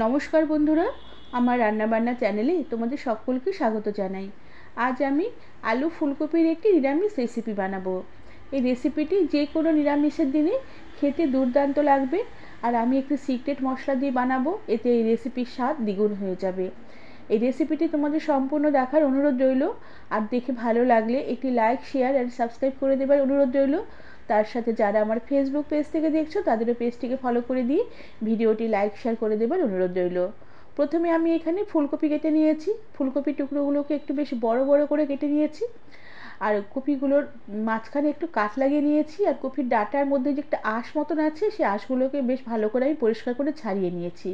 নমস্কার বন্ধুরা, আমার রান্নাবান্না চ্যানেলে তোমাদের সকলকে স্বাগত জানাই। আজ আমি আলু ফুলকপির একটি নিরামিষ রেসিপি বানাবো। এই রেসিপিটি যে কোনো নিরামিষের দিনে খেতে দুর্দান্ত লাগবে। আর আমি একটি সিক্রেট মশলা দিয়ে বানাবো, এতে এই রেসিপির স্বাদ দ্বিগুণ হয়ে যাবে। এই রেসিপিটি তোমাদের সম্পূর্ণ দেখার অনুরোধ রইল। আর দেখে ভালো লাগলে একটি লাইক, শেয়ার আর সাবস্ক্রাইব করে দেবার অনুরোধ রইল। তার সাথে যারা আমার ফেসবুক পেজ থেকে দেখছো তাদেরও পেজটিকে ফলো করে দিয়ে ভিডিওটি লাইক, শেয়ার করে দেবার অনুরোধ রইল। প্রথমে আমি এখানে ফুলকপি কেটে নিয়েছি। ফুলকপির টুকরোগুলোকে একটু বেশ বড় বড় করে কেটে নিয়েছি। আর কপিগুলোর মাঝখানে একটু কাট লাগিয়ে নিয়েছি। আর কপির ডাঁটার মধ্যে যে একটা আঁশ মতন আছে, সেই আঁশগুলোকে বেশ ভালো করে আমি পরিষ্কার করে ছাড়িয়ে নিয়েছি।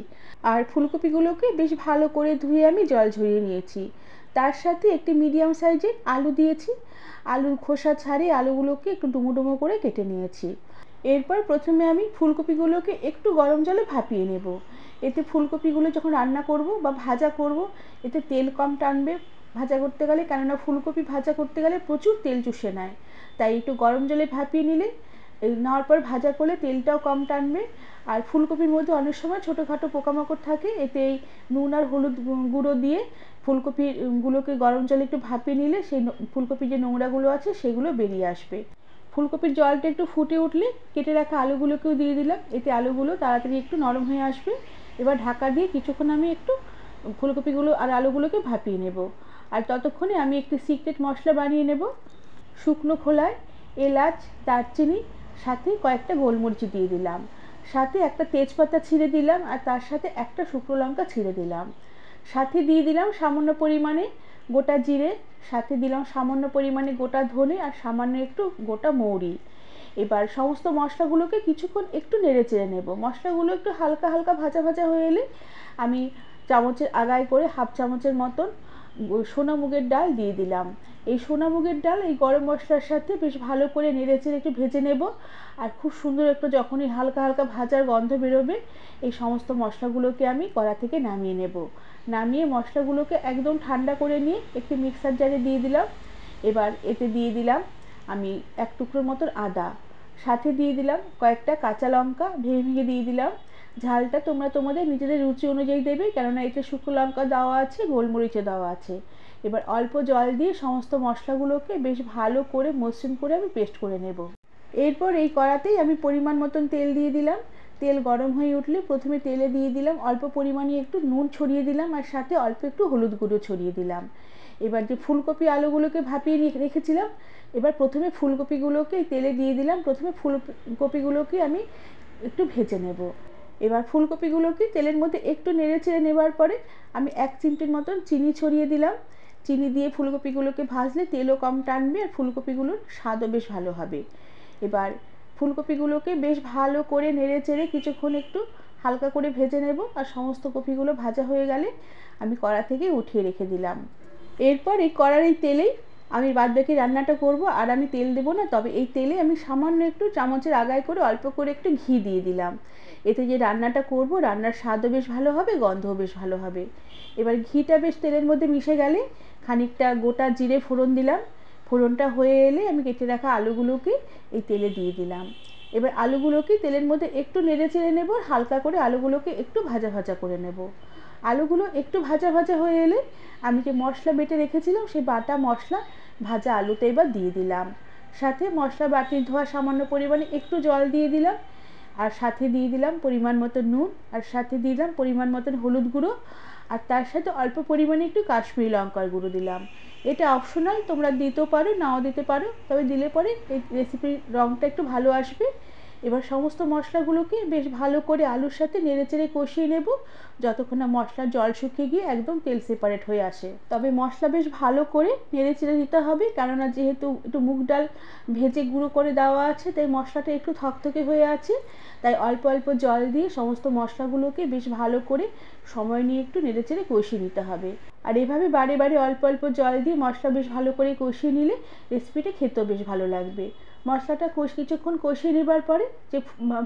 আর ফুলকপিগুলোকে বেশ ভালো করে ধুয়ে আমি জল ঝরিয়ে নিয়েছি। তার সাথে একটি মিডিয়াম সাইজের আলু দিয়েছি। আলুর খোসা ছাড়িয়ে আলুগুলোকে একটু ডুমো ডুমো করে কেটে নিয়েছি। এরপর প্রথমে আমি ফুলকপিগুলোকে একটু গরম জলে ভাপিয়ে নেব। এতে ফুলকপিগুলো যখন রান্না করব বা ভাজা করব, এতে তেল কম টানবে ভাজা করতে গেলে, কেননা ফুলকপি ভাজা করতে গেলে প্রচুর তেল চুষে নেয়। তাই একটু গরম জলে ভাপিয়ে নিলে, নেওয়ার পর ভাজা করলে তেলটাও কম টানবে। আর ফুলকপির মধ্যে অনেক সময় ছোটোখাটো পোকামাকড় থাকে, এতে এই নুন আর হলুদ গুঁড়ো দিয়ে ফুলকপিগুলোকে গরম জলে একটু ভাপিয়ে নিলে সেই ফুলকপির যে নোংরাগুলো আছে সেগুলো বেরিয়ে আসবে। ফুলকপির জলটা একটু ফুটে উঠলে কেটে রাখা আলুগুলোকেও দিয়ে দিলাম, এতে আলুগুলো তাড়াতাড়ি একটু নরম হয়ে আসবে। এবার ঢাকা দিয়ে কিছুক্ষণ আমি একটু ফুলকপিগুলো আর আলুগুলোকে ভাপিয়ে নেব। আর ততক্ষণে আমি একটি সিক্রেট মশলা বানিয়ে নেব। শুকনো খোলায় এলাচ, দারচিনি, সাথে কয়েকটা গোলমরিচ দিয়ে দিলাম, সাথে একটা তেজপাতা ছিঁড়ে দিলাম, আর তার সাথে একটা শুকনো লঙ্কা ছিঁড়ে দিলাম। সাথে দিয়ে দিলাম সামান্য পরিমাণে গোটা জিরে, সাথে দিলাম সামান্য পরিমাণে গোটা ধনে, আর সামান্য একটু গোটা মৌরি। এবার সমস্ত মশলাগুলোকে কিছুক্ষণ একটু নেড়ে চেড়ে নেব। মশলাগুলো একটু হালকা হালকা ভাজা ভাজা হয়ে এলে আমি চামচের আগায় করে হাফ চামচের মতন সোনা মুগের ডাল দিয়ে দিলাম। এই সোনা মুগের ডাল এই গরম মশলার সাথে বেশ ভালো করে নেড়ে চেড়ে একটু ভেজে নেব। আর খুব সুন্দর একটু যখনই হালকা হালকা ভাজার গন্ধ বেরোবে, এই সমস্ত মশলাগুলোকে আমি কড়া থেকে নামিয়ে নেব। নামিয়ে মশলাগুলোকে একদম ঠান্ডা করে নিয়ে একটি মিক্সার জারে দিয়ে দিলাম। এবার এতে দিয়ে দিলাম আমি এক টুকরোর মতন আদা, সাথে দিয়ে দিলাম কয়েকটা কাঁচা লঙ্কা ভেঙে ভেঙে দিয়ে দিলাম। ঝালটা তোমরা তোমাদের নিজেদের রুচি অনুযায়ী দেবে, কেননা এতে শুকনো লঙ্কা দেওয়া আছে, গোলমরিচে দেওয়া আছে। এবার অল্প জল দিয়ে সমস্ত মশলাগুলোকে বেশ ভালো করে মসৃণ করে আমি পেস্ট করে নেব। এরপর এই কড়াতেই আমি পরিমাণ মতন তেল দিয়ে দিলাম। তেল গরম হয়ে উঠলে প্রথমে তেলে দিয়ে দিলাম অল্প পরিমাণে একটু নুন ছড়িয়ে দিলাম, আর সাথে অল্প একটু হলুদ গুঁড়ো ছড়িয়ে দিলাম। এবার যে ফুলকপি আলুগুলোকে ভাপিয়ে রেখেছিলাম, এবার প্রথমে ফুলকপিগুলোকে তেলে দিয়ে দিলাম। প্রথমে ফুলকপিগুলোকে আমি একটু ভেজে নেব। এবার ফুলকপিগুলোকে তেলের মধ্যে একটু নেড়ে চেড়ে নেবার পরে আমি এক চিমটির মতন চিনি ছড়িয়ে দিলাম। চিনি দিয়ে ফুলকপিগুলোকে ভাজলে তেলও কম টানবে, আর ফুলকপিগুলোর স্বাদও বেশ ভালো হবে। এবার ফুলকপিগুলোকে বেশ ভালো করে নেড়ে চেড়ে কিছুক্ষণ একটু হালকা করে ভেজে নেব। আর সমস্ত কপিগুলো ভাজা হয়ে গেলে আমি কড়া থেকে উঠিয়ে রেখে দিলাম। এরপর এই কড়ার এই তেলেই আমি বাদবাকি রান্নাটা করব। আর আমি তেল দেবো না, তবে এই তেলে আমি সামান্য একটু চামচের আগায় করে অল্প করে একটু ঘি দিয়ে দিলাম। এতে যে রান্নাটা করব, রান্নার স্বাদও বেশ ভালো হবে, গন্ধও বেশ ভালো হবে। এবার ঘিটা বেশ তেলের মধ্যে মিশে গেলে খানিকটা গোটা জিরে ফোড়ন দিলাম। ফোড়নটা হয়ে এলে আমি কেটে রাখা আলুগুলোকে এই তেলে দিয়ে দিলাম। এবার আলুগুলোকে তেলের মধ্যে একটু নেড়ে চেড়ে নেব, হালকা করে আলুগুলোকে একটু ভাজা ভাজা করে নেব। আলুগুলো একটু ভাজা ভাজা হয়ে এলে আমি যে মশলা বেটে রেখেছিলাম, সেই বাটা মশলা ভাজা আলুতে এবার দিয়ে দিলাম। সাথে মশলা বাটির ধোয়া সামান্য পরিমাণে একটু জল দিয়ে দিলাম। আর সাথে দিয়ে দিলাম পরিমাণ মতো নুন, আর সাথে দিলাম পরিমাণ মতন হলুদ গুঁড়ো, আর তার সাথে অল্প পরিমাণে একটু কাশ্মীরি লঙ্কার গুঁড়ো দিলাম। এটা অপশনাল, তোমরা দিতেও পারো, নাও দিতে পারো, তবে দিলে পরে এই রেসিপির রঙটা একটু ভালো আসবে। এবার সমস্ত মশলাগুলোকে বেশ ভালো করে আলুর সাথে নেড়েচেড়ে কষিয়ে নেব, যতক্ষণ না মশলার জল শুকিয়ে গিয়ে একদম তেল সেপারেট হয়ে আসে। তবে মশলা বেশ ভালো করে নেড়েচেড়ে দিতে হবে, কেননা যেহেতু একটু মুগ ডাল ভেজে গুঁড়ো করে দেওয়া আছে, তাই মশলাটা একটু থকথকে হয়ে আছে। তাই অল্প অল্প জল দিয়ে সমস্ত মশলাগুলোকে বেশ ভালো করে সময় নিয়ে একটু নেড়েচেড়ে কষিয়ে নিতে হবে। আর এভাবে বারে বারে অল্প অল্প জল দিয়ে মশলা বেশ ভালো করে কষিয়ে নিলে রেসিপিটা খেতেও বেশ ভালো লাগবে। মশলাটা কিছুক্ষণ কষিয়ে নেবার পরে যে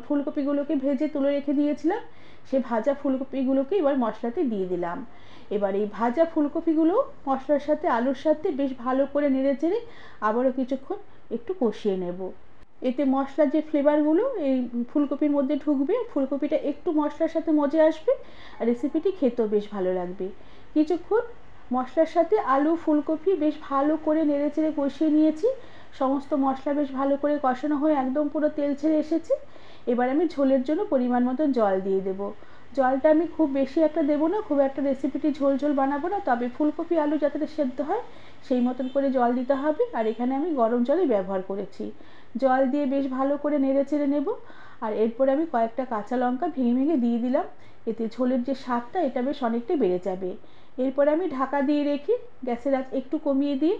ফুলকপিগুলোকে ভেজে তুলে রেখে দিয়েছিলাম, সে ভাজা ফুলকপিগুলোকে এবার মশলাতে দিয়ে দিলাম। এবার এই ভাজা ফুলকপিগুলো মশলার সাথে আলুর সাথে বেশ ভালো করে নেড়ে চেড়ে আবারও কিছুক্ষণ একটু কষিয়ে নেব। এতে মশলার যে ফ্লেভারগুলো এই ফুলকপির মধ্যে ঢুকবে, ফুলকপিটা একটু মশলার সাথে মজে আসবে আর রেসিপিটি খেতেও বেশ ভালো লাগবে। কিছুক্ষণ মশলার সাথে আলু ফুলকপি বেশ ভালো করে নেড়েচেড়ে কষিয়ে নিয়েছি। সমস্ত মশলা বেশ ভালো করে কষানো হয়ে একদম পুরো তেল ছেড়ে এসেছে। এবার আমি ঝোলের জন্য পরিমাণ মতো জল দিয়ে দেবো। জলটা আমি খুব বেশি একটা দেবো না, খুব একটা রেসিপিটি ঝোল ঝোল বানাবো না, তবে ফুলকপি আলু যাতে সেদ্ধ হয় সেই মতন করে জল দিতে হবে। আর এখানে আমি গরম জলই ব্যবহার করেছি। জল দিয়ে বেশ ভালো করে নেড়ে চেড়ে নেব। আর এরপরে আমি কয়েকটা কাঁচা লঙ্কা ভেঙে ভেঙে দিয়ে দিলাম। এতে ঝোলের যে স্বাদটা এটা বেশ অনেকটাই বেড়ে যাবে। এরপরে আমি ঢাকা দিয়ে রেখে গ্যাসের আঁচ একটু কমিয়ে দিয়ে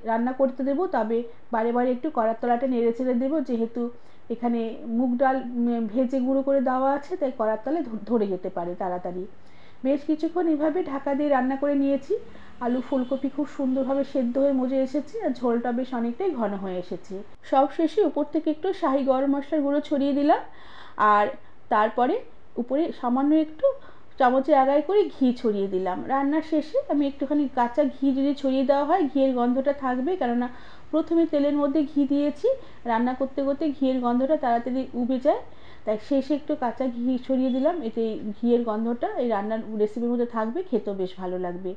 রান্না করতে দেবো। তবে বারে বারে একটু কড়ার তলাটা নেড়ে চেড়ে দেবো, যেহেতু এখানে মুগ ডাল ভেজে গুঁড়ো করে দেওয়া আছে, তাই কড়ার তলায় ধরে যেতে পারে তাড়াতাড়ি। বেশ কিছুক্ষণ এভাবে ঢাকা দিয়ে রান্না করে নিয়েছি। আলু ফুলকপি খুব সুন্দরভাবে সেদ্ধ হয়ে মজে এসেছে আর ঝোলটা বেশ অনেকটাই ঘন হয়ে এসেছে। সব শেষে উপর থেকে একটু শাহি গরম মশলার গুঁড়ো ছড়িয়ে দিলাম। আর তারপরে উপরে সামান্য একটু চামচে আগায় করে ঘি ছড়িয়ে দিলাম। রান্নার শেষে আমি একটুখানি কাঁচা ঘি যদি ছড়িয়ে দেওয়া হয়, ঘিয়ের গন্ধটা থাকবে, কেননা প্রথমে তেলের মধ্যে ঘি দিয়েছি, রান্না করতে করতে ঘিয়ের গন্ধটা তাড়াতাড়ি উবে যায়, তাই শেষে একটু কাঁচা ঘি ছড়িয়ে দিলাম। এতে ঘিয়ের গন্ধটা এই রান্নার রেসিপির মধ্যে থাকবে, খেতেও বেশ ভালো লাগবে।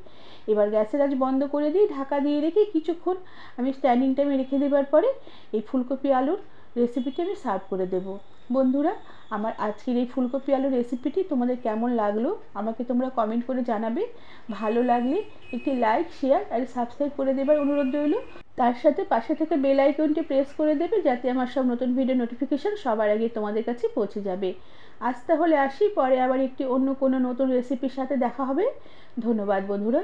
এবার গ্যাসের আঁচ বন্ধ করে দিই, ঢাকা দিয়ে রেখে কিছুক্ষণ আমি স্ট্যান্ডিং টাইমে রেখে দেওয়ার পরে এই ফুলকপি আলুর রেসিপিটি আমি সার্ভ করে দেবো। বন্ধুরা, আমার আজকের এই ফুলকপি আলুর রেসিপিটি তোমাদের কেমন লাগলো আমাকে তোমরা কমেন্ট করে জানাবে। ভালো লাগলে একটি লাইক, শেয়ার আর সাবস্ক্রাইব করে দেবার অনুরোধ রইল। তার সাথে পাশে থেকে বেল আইকনটি প্রেস করে দেবে, যাতে আমার সব নতুন ভিডিও নোটিফিকেশান সবার আগে তোমাদের কাছে পৌঁছে যাবে। আজ তাহলে আসি, পরে আবার একটি অন্য কোনো নতুন রেসিপির সাথে দেখা হবে। ধন্যবাদ বন্ধুরা।